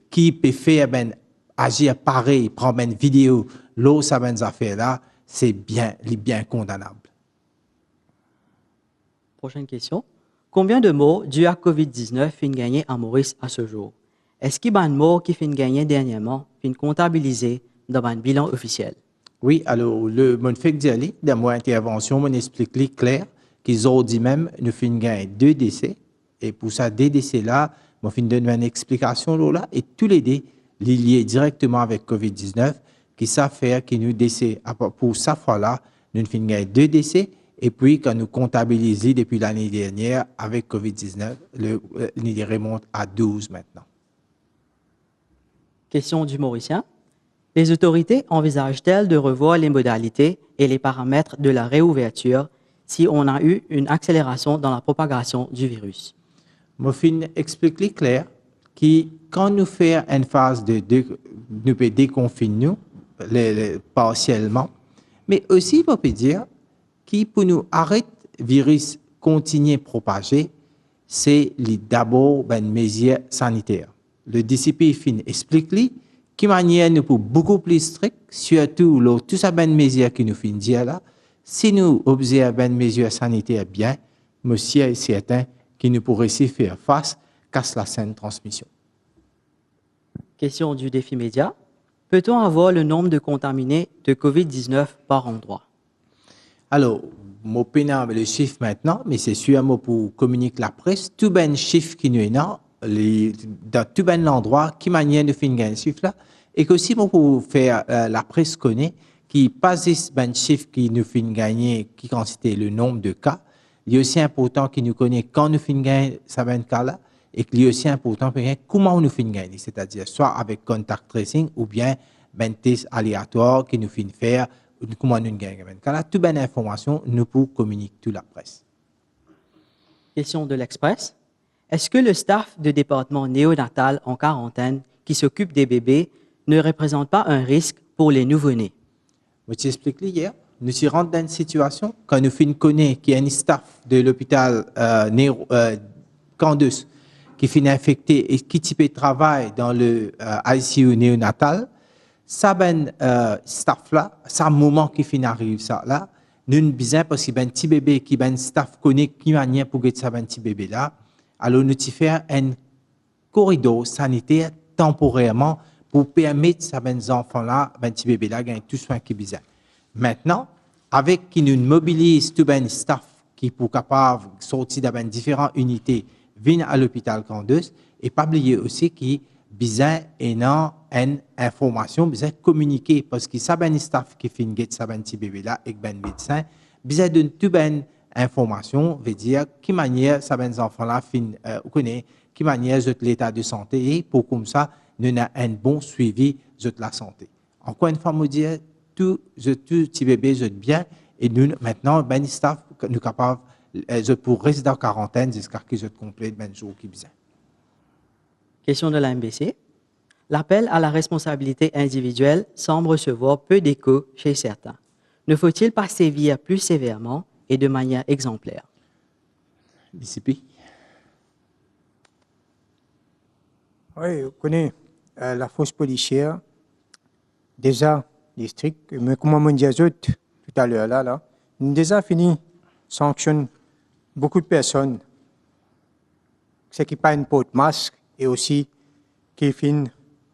qui peut faire ben agir pareil, prendre une vidéo, l'eau ça ben affaires là, c'est bien condamnable. Prochaine question. Combien de morts dus à COVID-19 fin gagné à Maurice à ce jour? Est-ce qu'il y a un mort qui fin gagné dernièrement, fin comptabilisé dans un bilan officiel? Oui, alors le mon fait dire dans mon intervention, mon explique clair qu'ils ont dit même nous fin gagné 2 décès et pour ça 2 décès là, mon fin donne une explication là et tous les deux liés directement avec COVID-19 qui savent faire qui nous décès pour ça fois là, nous fin gagné 2 décès. Et puis, quand nous comptabilisons depuis l'année dernière avec COVID-19, il remonte à 12 maintenant. Question du Mauricien. Les autorités envisagent-elles de revoir les modalités et les paramètres de la réouverture si on a eu une accélération dans la propagation du virus? Mofin explique clair que quand nous faisons une phase nous pouvons déconfiner nous, partiellement, mais aussi, on peut dire, qui pour nous arrêter le virus continuer à propager, c'est d'abord une mesure sanitaire. Le DCP fin explique qui manière nous pour beaucoup plus strict, surtout tout ça une mesure qui nous fin dire là, si nous observons une mesure sanitaire bien, monsieur est certain qu'il nous pourrait aussi faire face à la saine transmission. Question du défi média. Peut-on avoir le nombre de contaminés de COVID-19 par endroit? Alors, je ne sais pas le chiffre maintenant, mais c'est sûr pour communiquer la presse, tout ben chiffre qui nous est là, dans tout ben l'endroit, qui manière de finir un chiffre là, et qu'aussi pour faire la presse connaît, qui passe ben chiffre qui nous fait gagner, qui consiste le nombre de cas, il est aussi important qu'il nous connaît quand nous finissons gagner ça ben cas là, et qu'il est aussi important pour comment nous finissons gagner, c'est-à-dire soit avec contact tracing ou bien ben test aléatoire qui nous fait faire comment nous gagnons. Car toute bonne information, nous pouvons communiquer toute la presse. Question de l'Express. Est-ce que le staff de département néonatal en quarantaine qui s'occupe des bébés ne représente pas un risque pour les nouveau-nés? Je t'explique hier. Nous sommes rentrés dans une situation quand nous connaissons qu'il y a un staff de l'hôpital Candace qui finit infecté et qui type travaille dans le ICU néonatal. Ça ben staff là, ça moment qui fin arrive ça là, nous besoin parce que ben petit bébé qui ben staff connaît qui manière pour que ça ben petit bébé là, alors nous faire un corridor sanitaire temporairement pour permettre ça ben enfants là, ben petit bébé là gagner tout soin qui besoin. Maintenant, avec qui nous mobilise tout ben staff qui pour capable sortir dans ben différentes unités venir à l'hôpital Candace et pas oublier aussi qui besoin ayant une information, besoin communiquer parce que ça ben staff qui fait get ça ben petit bébé là et ben médecin, besoin de toute ben information veut dire qui manière ça ben enfants là fin connaît qui manière l'état de santé et pour comme ça nous avons un bon suivi de la santé. Encore une fois, me dire tout petit bébé bien et nous maintenant ben staff nous capable pour rester en quarantaine jusqu'à ce que je complète ben jour qui besoin. Question de la MBC. L'appel à la responsabilité individuelle semble recevoir peu d'écho chez certains. Ne faut-il pas sévir plus sévèrement et de manière exemplaire? DCP. Oui, vous connaissez la force policière, déjà, district, mais comme on dit tout à l'heure, là, nous avons déjà fini sanctionne beaucoup de personnes, ceux qui pas une porte masque et aussi qui font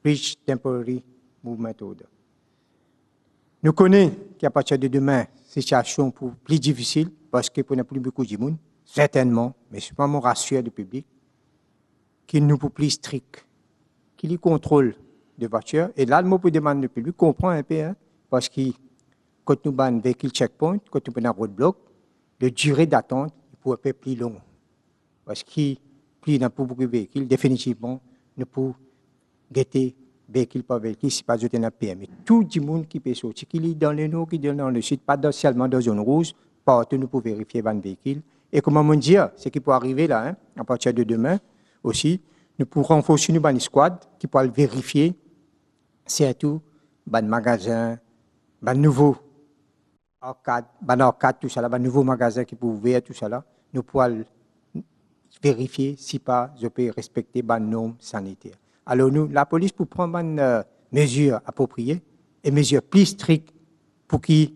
Bridge Temporary Movement Order. Nous connaissons qu'à partir de demain, situation pour plus difficile parce que pour n'a plus beaucoup de monde, certainement, mais c'est pas mon rassure du public, qu'il nous pour plus strict, qu'il y contrôle de voiture. Et là, le mot pour demander le public comprend un peu, hein, parce que quand nous avons un véhicule checkpoint, quand nous avons un roadblock, la durée d'attente pourrait être plus longue. Parce que plus il n'y a pas beaucoup de véhicules, définitivement, nous pour guetter véhicule par véhicule, si pas jeter dans le PME. Tout le monde qui peut sortir, qui est dans le nord, qui est dans le sud, pas seulement dans la zone rouge, partout nous pouvons vérifier les véhicules. Et comment on dit, ce qui peut arriver là, hein, à partir de demain aussi, nous pouvons renforcer une squad qui pourra vérifier, surtout, les magasins, les nouveaux arcades, tout ça, les nouveaux magasins qui peuvent ouvrir, tout ça là, nous pourrons vérifier si pas je peux respecter les normes sanitaires. Alors nous, la police pour prendre une mesure appropriée et mesures plus strictes pour que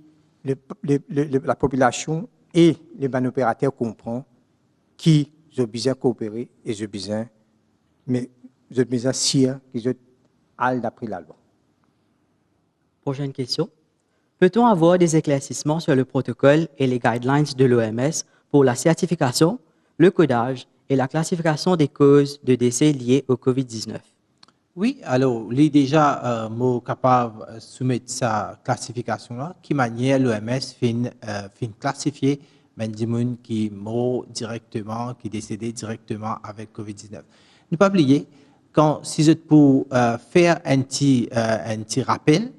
la population et les bons opérateurs comprennent qui ont besoin de coopérer et ont besoin de sire qu'ils ont all d'après la loi. Prochaine question. Peut-on avoir des éclaircissements sur le protocole et les guidelines de l'OMS pour la certification, le codage et la classification des causes de décès liées au COVID-19? Oui, alors, il est déjà capable de soumettre sa classification-là, qui manière l'OMS fin classifier les gens qui meurent directement, qui décédent directement avec COVID-19. Ne pas oublier, si je peux faire un petit rappel,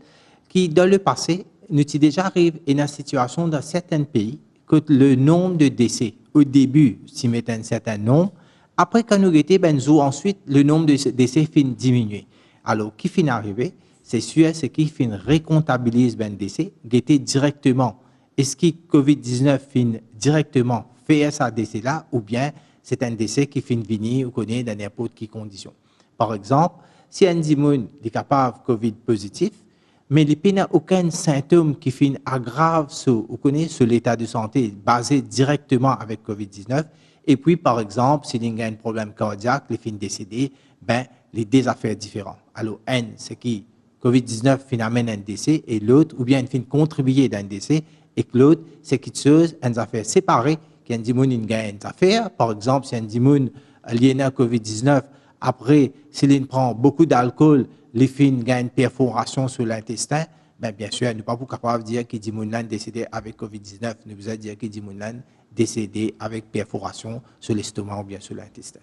qui dans le passé, nous avons déjà arrivé à une situation dans certains pays que le nombre de décès, au début, s'y met un certain nombre, après, quand nous étions benzo, ensuite, le nombre de décès fin diminuer. Alors, qui fin arrivé, c'est sûr, c'est qui fin récomptabilise ben décès, guetter directement. Est-ce que COVID-19 fin directement fait ça décès là, ou bien c'est un décès qui fin venir ou connaît dans n'importe quelle condition. Par exemple, si un dimoun est capable de COVID positif, mais il n'a aucun symptôme qui fin aggrave sur l'état de santé basé directement avec COVID-19. Et puis, par exemple, s'il y a un problème cardiaque, les fins décédés, ben, les deux affaires différentes. Alors, un, c'est qui COVID-19 fin amène un décès, et l'autre, ou bien une fin contribuer d'un décès, et que l'autre, c'est quelque chose, une affaire séparée, qu'un dimoun gagne une affaire. Par exemple, si un dimoun lié à COVID-19, après, s'il prend beaucoup d'alcool, les fins gagnent une perforation sur l'intestin, ben, bien sûr, nous ne sommes pas capables de dire que dimoun décédé avec COVID-19, nous pouvons dire que dimoun décédé avec perforation sur l'estomac ou bien sur l'intestin.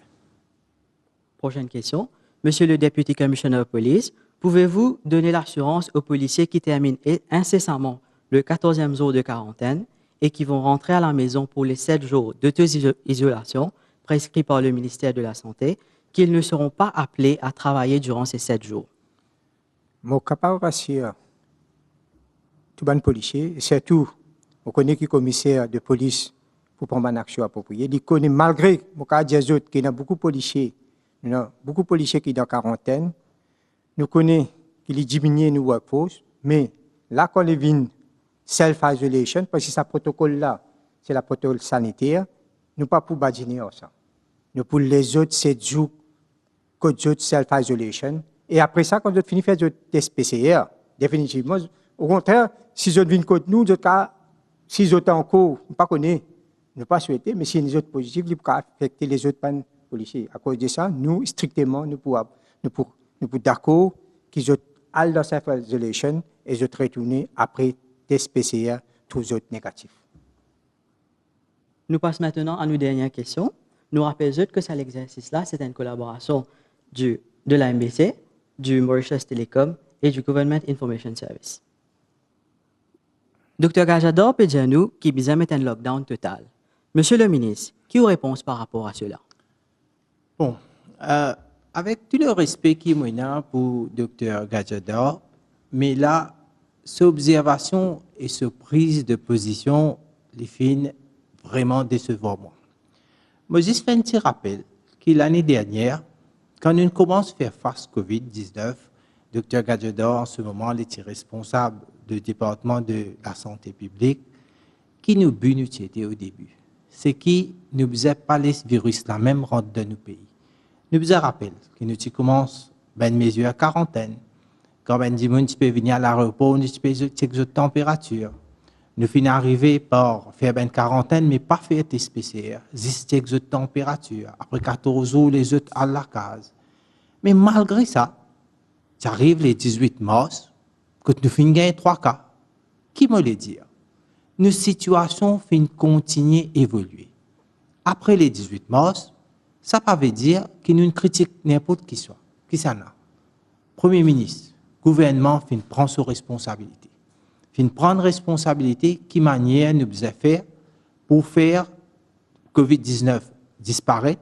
Prochaine question. Monsieur le Deputy Commissioner of Police, pouvez-vous donner l'assurance aux policiers qui terminent incessamment le 14e jour de quarantaine et qui vont rentrer à la maison pour les 7 jours d'auto-isolation prescrits par le ministère de la Santé qu'ils ne seront pas appelés à travailler durant ces 7 jours? Je suis capable de rassurer tous les policiers, et surtout, on connaît que le commissaire de police pour prendre une action appropriée. Il connaît, malgré, mon cas dire qu'il y a beaucoup de policiers, qui sont en quarantaine, nous connaissons qu'il diminue nos workforce, mais là, quand il vient self-isolation, parce que ce protocole-là, c'est le protocole sanitaire, nous ne pouvons pas badiner ça. Nous pour les autres 7 jours, que d'autres self-isolation, et après ça, quand nous finissons de faire des tests PCR, définitivement, au contraire, si vous viennent contre nous, si vous êtes encore, pas connaît, ne pas souhaiter, mais si les autres positifs, ils peuvent affecter les autres policiers. À cause de ça, nous, strictement, nous pouvons d'accord qu'ils ont all dans self-isolation et ils ont retourné après test PCR, tous autres négatifs. Nous passons maintenant à nos dernières questions. Nous rappelons que cet exercice-là, c'est une collaboration de la MBC, du Mauritius Telecom et du Government Information Service. Dr Gajador peut dire nous qui besoin mettre un lockdown total. Monsieur le ministre, qui a réponse par rapport à cela? Bon, avec tout le respect qu'il y a pour Dr Gajador, mais là, cette observation et cette prise de position, les fins vraiment décevant moi. Moi, juste fais un petit rappel que l'année dernière, quand on commence à faire face à COVID-19, Dr Gajador, en ce moment, était responsable du département de la santé publique, qui nous bénéficiait au début. C'est qui ne faisait pas les virus la même rentre dans nos pays. Nous vous rappelle que nous commençons une mesure à quarantaine. Quand on dit que tu peux venir à l'aéroport, tu peux checker la température. Nous finissons arriver par faire une quarantaine, mais pas faire test PCR, juste checker la température. Après 14 jours, les autres à la case. Mais malgré ça, ça arrive les 18 mars, que nous finissons gagner 3 cas. Qui me le dit? Nos situations finissent continuer à évoluer. Après les 18 mars, ça ne veut pas dire que nous critiquons n'importe qui soit. qui ça n'a? Premier ministre, gouvernement prend ses responsabilités. Prendre responsabilité, qui manière nous devons faire pour faire COVID-19 disparaître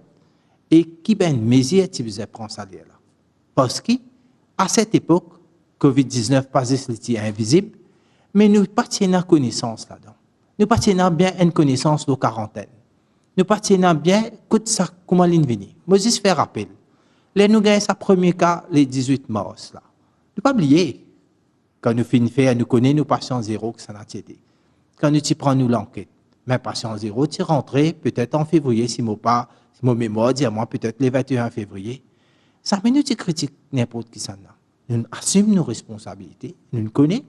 et qui ben mesure tu devons prendre ça là. Parce que à cette époque, COVID-19 pas était invisible, mais nous pas tenons connaissance là-dedans. Nous pas tenons bien une connaissance de quarantaine. Nous pas tenons bien ça comment l'in venir. Moses fait rappel. Là nous gagnons sa premier cas le 18 mars là. Ne pas oublier. Quand nous finissons faire, nous connaissons nos patients zéro que ça n'a été. Quand nous prenons nous l'enquête, mais patient zéro, tu rentré peut-être en février, si mon mémoire dit à moi peut-être le 21 février. Ça met nous critique n'importe qui ça n'a. Nous assumons nos responsabilités, nous nous connaissons,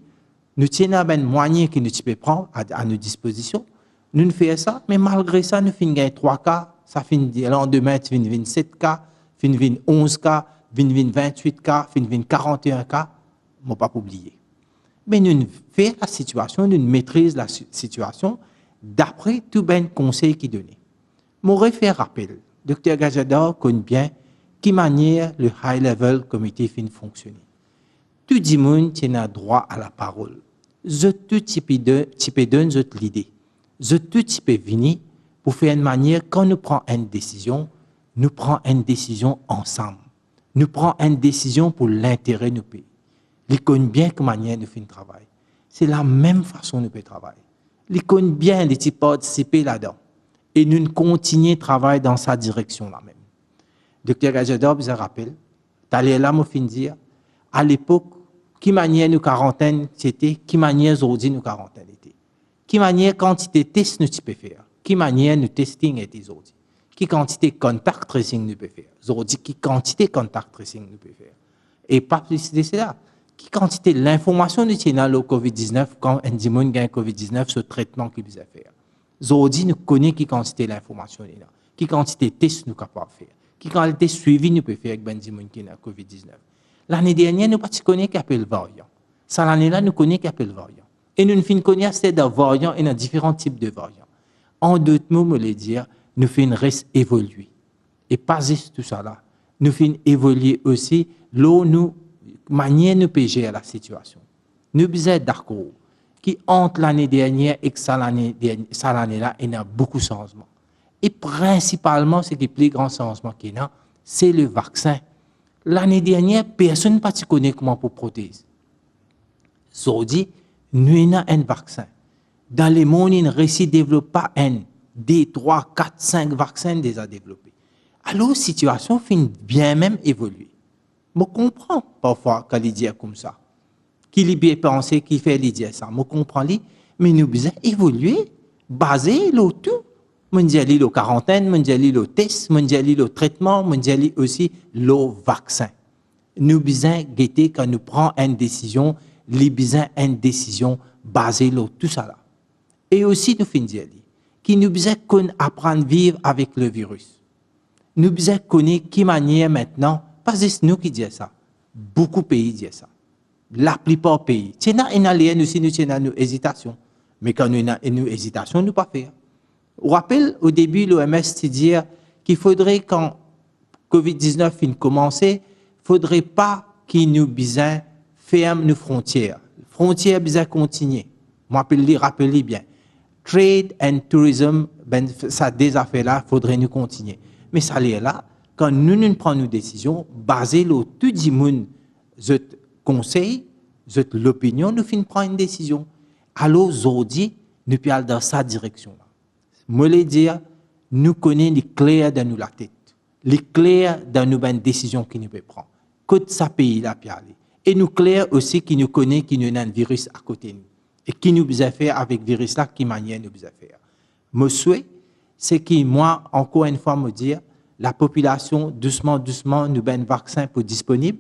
nous tenons ben moyens que nous pouvons prendre à nos dispositions. Nous faisons ça, mais malgré ça, nous finissons gagner 3 cas, ça finit le lendemain, tu finis 27 cas, finit 11 cas, finit 28 cas, finit 41 cas, ne pas oublier. Mais nous faisons la situation, nous maîtrisons la situation d'après tout ben conseil qui donnait. M'aurais fait rappel, Dr Gajador connaît bien qui manière le high level comité fin fonctionner. Tout le monde a droit à la parole. Je tout type donne l'idée. Je tout type venir pour faire une manière quand nous prenons une décision, nous prenons une décision ensemble. Nous prenons une décision pour l'intérêt de nos pays. Ils connaissent bien que manière nous faisons travail. C'est la même façon nous pouvons travailler. Ils connaissent bien les types participer là-dedans. Et nous continuons à travailler dans sa direction là-même. Dr Gajador vous rappelle, t'allais là, me fin dire, à l'époque, qui manière nous quarantaine c'était, qui manière aujourd'hui nous quarantaine était. Qui manière quantité de tests nous peux faire. Qui manière nous testing était aujourd'hui. Qui quantité contact tracing nous peut faire. Aujourd'hui, qui quantité contact tracing nous peut faire. Et pas plus de cela. Qui quantité l'information nous tient dans le COVID-19 quand un démon gagne COVID-19 ce traitement qu'il peut faire. Aujourd'hui, nous connaissons qui quantité l'information là. Qui quantité de tests nous capables de faire. Qui quantité suivi nous peut faire avec un démon qui a COVID-19. L'année dernière, nous ne connaissons pas qu'appelle variant. Ça l'année-là, nous connaissons qu'appelle variant. Et nous ne connaissons pas de variants et dans différents types de variants. En d'autres mots, me le dire, nous faisons reste évoluer. Et pas juste tout ça là. Nous faisons évoluer aussi l'eau nous manière nous péger à la situation. Nous sommes d'accord qui entre l'année dernière et ça l'année-là, il y a beaucoup de changements. Et principalement, ce qui est le plus grand changement qu'il y a, c'est le vaccin. L'année dernière, personne ne connaît comment pour protéger. Aujourd'hui, nous avons un vaccin. Dans le monde, il ne développe pas un, 2, 3, 4, 5 vaccins déjà développés. Alors, la situation finit bien même évoluer. Je comprends parfois quand il dit comme ça. Qu'il est bien pensé, qu'il fait les dire ça. Je comprends, mais nous devons évoluer, baser le tout. Nous devons le quarantaine, nous devons le test, nous devons le traitement, nous devons aussi le vaccin. Nous devons guetter quand nous prenons une décision, nous devons une décision basée sur tout ça là. Et aussi nous finissons qui nous devons apprendre à vivre avec le virus. Nous devons connaître qui manière maintenant. Pas juste nous qui disons ça. Beaucoup de pays disent ça. La plupart des pays. C'est une alien aussi, nous avons nos hésitations. Mais quand nous avons une hésitation, nous ne pouvons pas faire. On rappelle au début, l'OMS dit qu'il faudrait, quand COVID-19 finit commencer, il ne faudrait pas qu'il nous ferme nos frontières. Les frontières doivent continuer. Rappelez bien. Trade and tourism, ça des affaires-là, il faudrait nous continuer. Mais ça est là. Quand nous prenons nos décisions, basées sur tout le monde, notre conseil, l'opinion, nous finissons prendre une décision. Alors aujourd'hui, nous pouvons aller dans cette direction-là. Moi, je dire, nous connaissons les clés dans la tête, les clés dans nos décisions que nous pouvons prendre. Côté ce pays-là, et nous clairs aussi qui nous connaissent qui nous a un virus à côté de nous et qui nous a fait avec le virus-là, qui manière nous a faire. Mon souhait, c'est que moi, encore une fois, me dire, la population, doucement, nous a un vaccin pour disponible.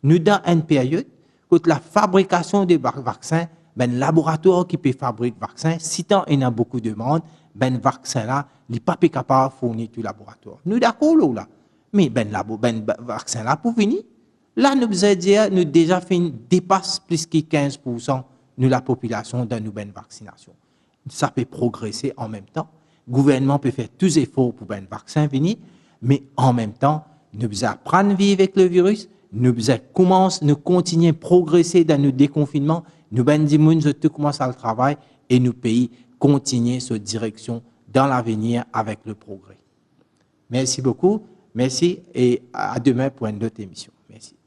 Nous, dans une période, où la fabrication des vaccins, ben laboratoire qui peut fabriquer vaccins, si tant il y a beaucoup de demandes, ben vaccin là, il n'est pas capable de fournir tout laboratoire. Nous d'accord là, mais ben vaccin là pour venir. Là, nous allons dire, nous déjà dépasse plus que 15% de la population dans nos vaccinations. Ça peut progresser en même temps. Le gouvernement peut faire tous les efforts pour ben vaccin venir. Mais en même temps, nous devons apprendre à vivre avec le virus, nous commençons, nous continuons à progresser dans nos déconfinements, nous commençons à le travail et nous pays continuer cette direction dans l'avenir avec le progrès. Merci beaucoup, merci et à demain pour une autre émission. Merci.